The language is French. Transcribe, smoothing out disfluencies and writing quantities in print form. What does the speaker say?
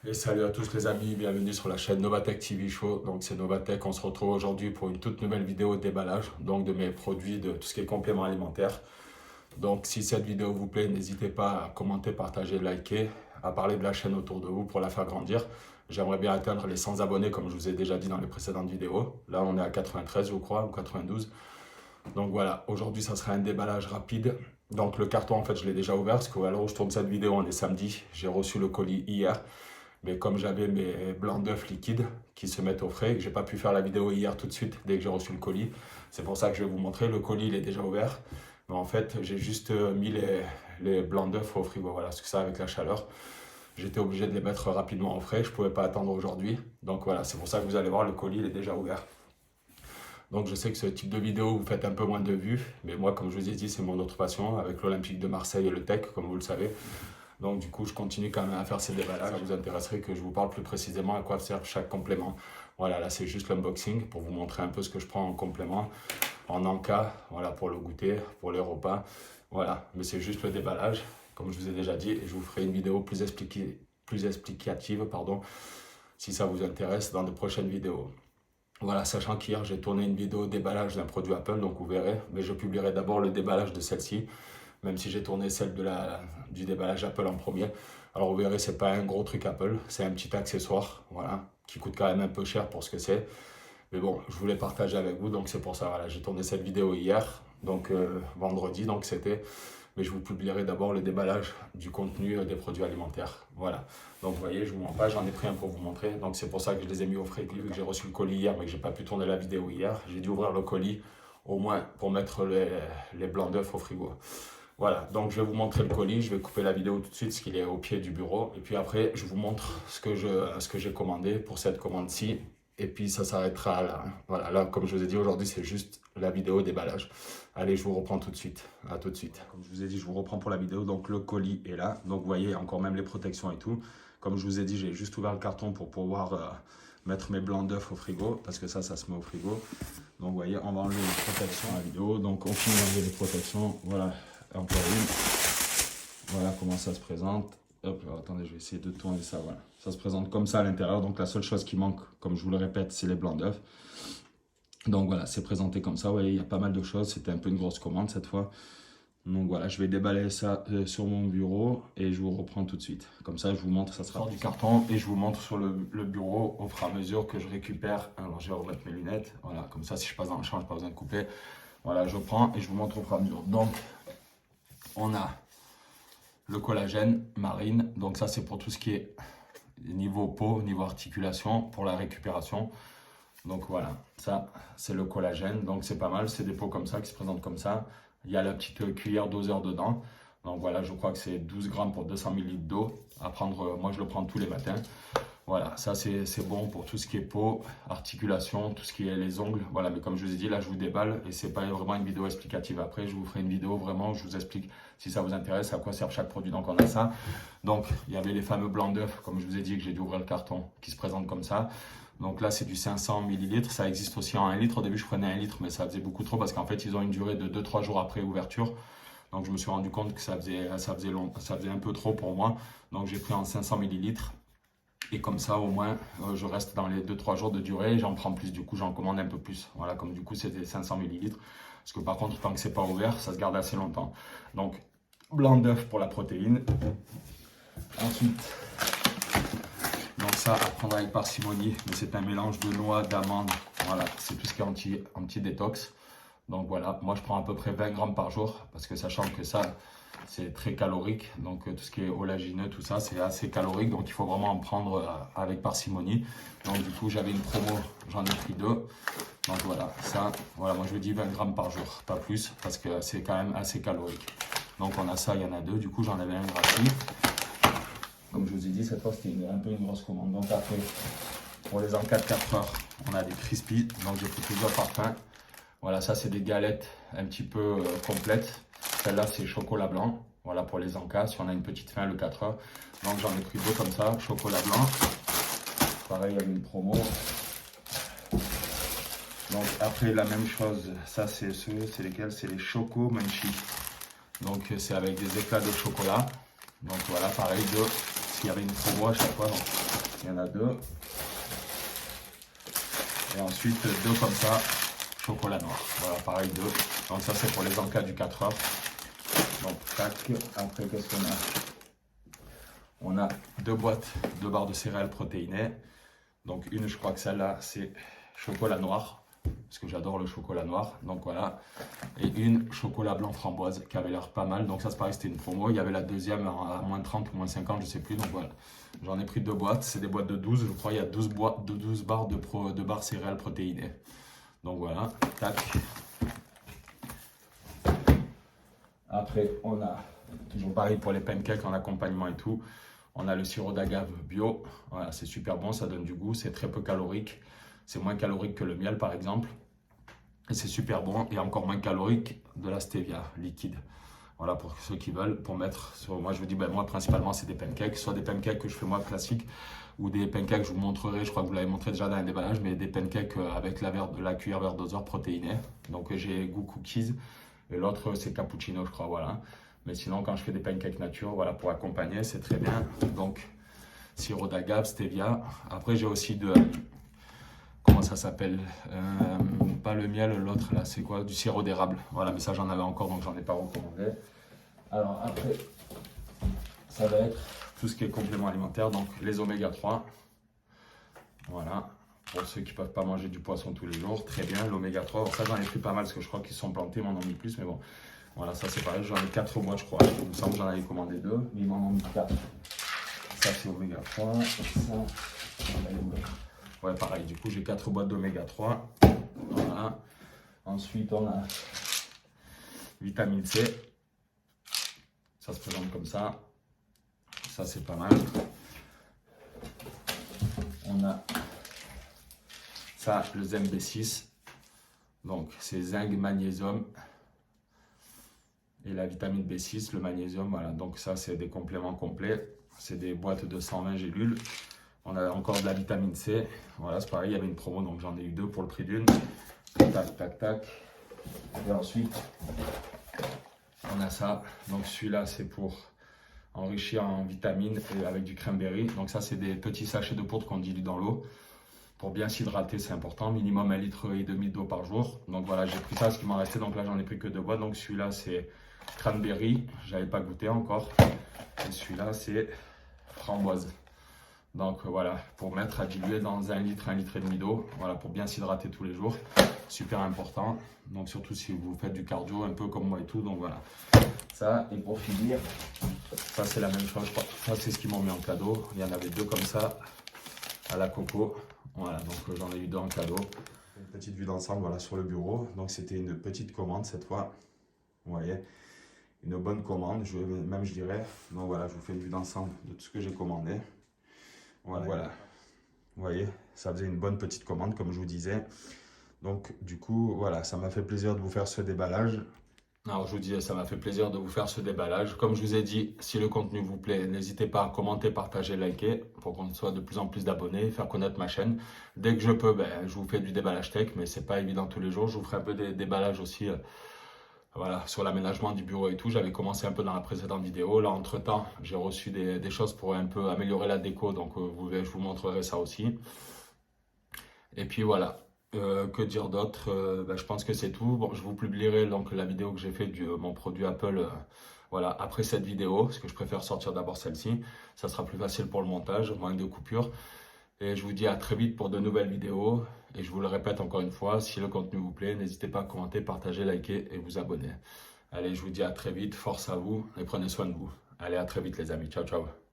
Et salut à tous les amis, bienvenue sur la chaîne Novatech TV Show. Donc c'est Novatech, on se retrouve aujourd'hui pour une toute nouvelle vidéo de déballage, donc de mes produits, de tout ce qui est compléments alimentaires. Donc si cette vidéo vous plaît, n'hésitez pas à commenter, partager, liker, à parler de la chaîne autour de vous pour la faire grandir. J'aimerais bien atteindre les 100 abonnés comme je vous ai déjà dit dans les précédentes vidéos. Là on est à 93 je crois, ou 92. Donc voilà, aujourd'hui ça sera un déballage rapide. Donc le carton en fait je l'ai déjà ouvert parce que à l'heure où je tourne cette vidéo on est samedi. J'ai reçu le colis hier. Mais comme j'avais mes blancs d'œufs liquides qui se mettent au frais, et que j'ai pas pu faire la vidéo hier tout de suite dès que j'ai reçu le colis, c'est pour ça que je vais vous montrer. Le colis il est déjà ouvert. Mais en fait j'ai juste mis les blancs d'œufs au frigo. Voilà, parce que ça avec la chaleur, j'étais obligé de les mettre rapidement au frais. Je pouvais pas attendre aujourd'hui. Donc voilà, c'est pour ça que vous allez voir, le colis il est déjà ouvert. Donc je sais que ce type de vidéo, vous faites un peu moins de vues. Mais moi, comme je vous ai dit, c'est mon autre passion avec l'Olympique de Marseille et le Tech, comme vous le savez. Donc du coup, je continue quand même à faire ces déballages. Ça vous intéresserait que je vous parle plus précisément à quoi sert chaque complément. Voilà, là c'est juste l'unboxing pour vous montrer un peu ce que je prends en complément, en encas, voilà, pour le goûter, pour les repas. Voilà, mais c'est juste le déballage, comme je vous ai déjà dit, et je vous ferai une vidéo plus explicative, pardon, si ça vous intéresse dans de prochaines vidéos. Voilà, sachant qu'hier j'ai tourné une vidéo déballage d'un produit Apple, donc vous verrez, mais je publierai d'abord le déballage de celle-ci, même si j'ai tourné celle du déballage Apple en premier. Alors vous verrez, c'est pas un gros truc Apple, c'est un petit accessoire, voilà, qui coûte quand même un peu cher pour ce que c'est. Mais bon, je voulais partager avec vous, donc c'est pour ça, voilà, j'ai tourné cette vidéo hier, donc vendredi, donc c'était. Mais je vous publierai d'abord le déballage du contenu des produits alimentaires. Voilà. Donc vous voyez, je vous mens pas, j'en ai pris un pour vous montrer. Donc c'est pour ça que je les ai mis au frais. Vu que j'ai reçu le colis hier, mais que j'ai pas pu tourner la vidéo hier, j'ai dû ouvrir le colis au moins pour mettre les blancs d'œufs au frigo. Voilà, donc je vais vous montrer le colis, je vais couper la vidéo tout de suite parce qu'il est au pied du bureau. Et puis après, je vous montre ce que j'ai commandé pour cette commande-ci. Et puis ça s'arrêtera là. Voilà, là, comme je vous ai dit, aujourd'hui, c'est juste la vidéo déballage. Allez, je vous reprends tout de suite. À tout de suite. Comme je vous ai dit, je vous reprends pour la vidéo. Donc le colis est là. Donc vous voyez, encore même les protections et tout. Comme je vous ai dit, j'ai juste ouvert le carton pour pouvoir mettre mes blancs d'œufs au frigo. Parce que ça se met au frigo. Donc vous voyez, on va enlever les protections à la vidéo. Donc on finit d'enlever les protections. Voilà, encore une. Voilà comment ça se présente. Hop, alors, attendez, je vais essayer de tourner ça. Voilà, ça se présente comme ça à l'intérieur. Donc la seule chose qui manque, comme je vous le répète, c'est les blancs d'œufs. Donc voilà, c'est présenté comme ça. Vous voyez, il y a pas mal de choses. C'était un peu une grosse commande cette fois. Donc voilà, je vais déballer ça sur mon bureau et je vous reprends tout de suite. Comme ça, je vous montre, ça sera du carton et je vous montre sur le bureau au fur et à mesure que je récupère. Alors je vais remettre mes lunettes. Voilà, comme ça, si je passe dans le champ, je n'ai pas besoin de couper. Voilà, je prends et je vous montre au fur et à mesure. Donc, on a le collagène marine. Donc ça, c'est pour tout ce qui est niveau peau, niveau articulation, pour la récupération. Donc voilà, ça c'est le collagène, donc c'est pas mal, c'est des pots comme ça qui se présentent comme ça. Il y a la petite cuillère doseur dedans. Donc voilà, je crois que c'est 12 grammes pour 200 ml d'eau. À prendre, moi je le prends tous les matins. Voilà, ça c'est bon pour tout ce qui est peau, articulation, tout ce qui est les ongles. Voilà, mais comme je vous ai dit, là je vous déballe et c'est pas vraiment une vidéo explicative. Après, je vous ferai une vidéo vraiment où je vous explique si ça vous intéresse, à quoi sert chaque produit. Donc on a ça. Donc il y avait les fameux blancs d'œufs, comme je vous ai dit, que j'ai dû ouvrir le carton, qui se présentent comme ça. Donc là, c'est du 500 ml. Ça existe aussi en 1 litre. Au début, je prenais 1 litre, mais ça faisait beaucoup trop parce qu'en fait, ils ont une durée de 2-3 jours après ouverture. Donc je me suis rendu compte que ça faisait un peu trop pour moi. Donc j'ai pris en 500 ml. Et comme ça, au moins, je reste dans les 2-3 jours de durée. J'en prends plus. Du coup, j'en commande un peu plus. Voilà, comme du coup, c'était 500 ml. Parce que par contre, tant que c'est pas ouvert, ça se garde assez longtemps. Donc, blanc d'œuf pour la protéine. Ensuite, donc ça, à prendre avec parcimonie, mais c'est un mélange de noix, d'amandes, voilà, c'est tout ce qui est anti-détox. Donc voilà, moi je prends à peu près 20 grammes par jour, parce que sachant que ça, c'est très calorique, donc tout ce qui est oléagineux, tout ça, c'est assez calorique, donc il faut vraiment en prendre avec parcimonie. Donc du coup, j'avais une promo, j'en ai pris 2. Donc voilà, ça, voilà, moi je vous dis 20 grammes par jour, pas plus, parce que c'est quand même assez calorique. Donc on a ça, il y en a 2, du coup j'en avais un gratuit. Comme je vous ai dit, cette fois c'était un peu une grosse commande. Donc après, pour les encas de 4 heures, on a des crispy. Donc j'ai pris plusieurs parfums. Voilà, ça c'est des galettes un petit peu complètes. Celle-là c'est chocolat blanc. Voilà pour les encas, si on a une petite faim le 4 heures. Donc j'en ai pris 2 comme ça, chocolat blanc. Pareil, il y avait une promo. Donc après la même chose, ça c'est lesquels? C'est les Choco Munchies. Donc c'est avec des éclats de chocolat. Donc voilà, pareil, 2. Parce qu'il y avait une promo à chaque fois. Donc il y en a 2. Et ensuite 2 comme ça, chocolat noir. Voilà, pareil 2. Donc ça c'est pour les encas du 4 heures. Donc tac, après qu'est-ce qu'on a? On a 2 boîtes de barres de céréales protéinées. Donc une, je crois que celle-là c'est chocolat noir, parce que j'adore le chocolat noir. Donc voilà. Et une chocolat blanc framboise qui avait l'air pas mal. Donc ça c'est pareil, c'était une promo. Il y avait la deuxième à moins 30 ou moins 50, je sais plus. Donc voilà. J'en ai pris 2 boîtes. C'est des boîtes de 12. Je crois il y a 12 barres de barres céréales protéinées. Donc voilà. Tac. Après, on a toujours pareil pour les pancakes en accompagnement et tout. On a le sirop d'agave bio. Voilà, c'est super bon, ça donne du goût. C'est très peu calorique. C'est moins calorique que le miel, par exemple. Et c'est super bon et encore moins calorique de la stevia liquide. Voilà, pour ceux qui veulent, pour mettre sur... Moi, je vous dis, ben, moi, principalement, c'est des pancakes. Soit des pancakes que je fais moi classiques ou des pancakes, je vous montrerai, je crois que vous l'avez montré déjà dans un déballage, mais des pancakes avec la cuillère verre doseur protéinée. Donc, j'ai goût cookies. Et l'autre, c'est cappuccino, je crois, voilà. Mais sinon, quand je fais des pancakes nature, voilà, pour accompagner, c'est très bien. Donc, sirop d'agave, stevia. Après, j'ai aussi de... Comment ça s'appelle? Pas le miel, l'autre, là, c'est quoi? Du sirop d'érable. Voilà, mais ça, j'en avais encore, donc j'en ai pas recommandé. Alors, après, ça va être tout ce qui est complément alimentaire, donc les oméga 3. Voilà. Pour ceux qui ne peuvent pas manger du poisson tous les jours, très bien, l'oméga 3. Alors ça, j'en ai pris pas mal parce que je crois qu'ils sont plantés, ils m'en ont mis plus, mais bon. Voilà, ça c'est pareil, j'en ai 4 mois, je crois. Il me semble que j'en avais commandé 2, mais ils m'en ont mis 4. Ça c'est oméga 3. Ça, ouais, pareil, du coup j'ai 4 boîtes d'oméga 3. Voilà. Ensuite, on a vitamine C. Ça se présente comme ça. Ça c'est pas mal. On a ça, le zinc B6, donc c'est zinc, magnésium et la vitamine B6, le magnésium, voilà, donc ça c'est des compléments complets, c'est des boîtes de 120 gélules. On a encore de la vitamine C, voilà, c'est pareil, il y avait une promo, donc j'en ai eu 2 pour le prix d'une. Tac, tac, tac. Et ensuite, on a ça, donc celui-là c'est pour enrichir en vitamines et avec du cranberry, donc ça c'est des petits sachets de poudre qu'on dilue dans l'eau. Pour bien s'hydrater, c'est important, minimum 1,5 litre d'eau par jour. Donc voilà, j'ai pris ça, ce qui m'en restait, donc là j'en ai pris que 2 boîtes. Donc celui-là c'est cranberry, j'avais pas goûté encore. Et celui-là c'est framboise. Donc voilà, pour mettre à diluer dans 1 litre et demi d'eau, voilà, pour bien s'hydrater tous les jours. Super important, donc surtout si vous faites du cardio, un peu comme moi et tout, donc voilà. Ça, et pour finir, ça c'est la même chose, ça c'est ce qu'ils m'ont mis en cadeau. Il y en avait 2 comme ça, à la coco. Voilà, donc j'en ai eu 2 en cadeau. Une petite vue d'ensemble, voilà, sur le bureau. Donc c'était une petite commande cette fois. Vous voyez, une bonne commande, je dirais. Donc voilà, je vous fais une vue d'ensemble de tout ce que j'ai commandé. Voilà. Vous voyez, ça faisait une bonne petite commande, comme je vous disais. Donc du coup, voilà, ça m'a fait plaisir de vous faire ce déballage. Alors je vous disais, ça m'a fait plaisir de vous faire ce déballage. Comme je vous ai dit, si le contenu vous plaît, n'hésitez pas à commenter, partager, liker pour qu'on soit de plus en plus d'abonnés, faire connaître ma chaîne. Dès que je peux, ben, je vous fais du déballage tech, mais c'est pas évident tous les jours. Je vous ferai un peu des déballages aussi voilà, sur l'aménagement du bureau et tout. J'avais commencé un peu dans la précédente vidéo. Là, entre-temps, j'ai reçu des choses pour un peu améliorer la déco, donc je vous montrerai ça aussi. Et puis voilà. Que dire d'autre? Je pense que c'est tout. Bon, je vous publierai donc la vidéo que j'ai fait de mon produit Apple voilà, après cette vidéo, parce que je préfère sortir d'abord celle-ci. Ça sera plus facile pour le montage, moins de coupures. Et je vous dis à très vite pour de nouvelles vidéos. Et je vous le répète encore une fois, si le contenu vous plaît, n'hésitez pas à commenter, partager, liker et vous abonner. Allez, je vous dis à très vite, force à vous et prenez soin de vous. Allez, à très vite les amis. Ciao, ciao.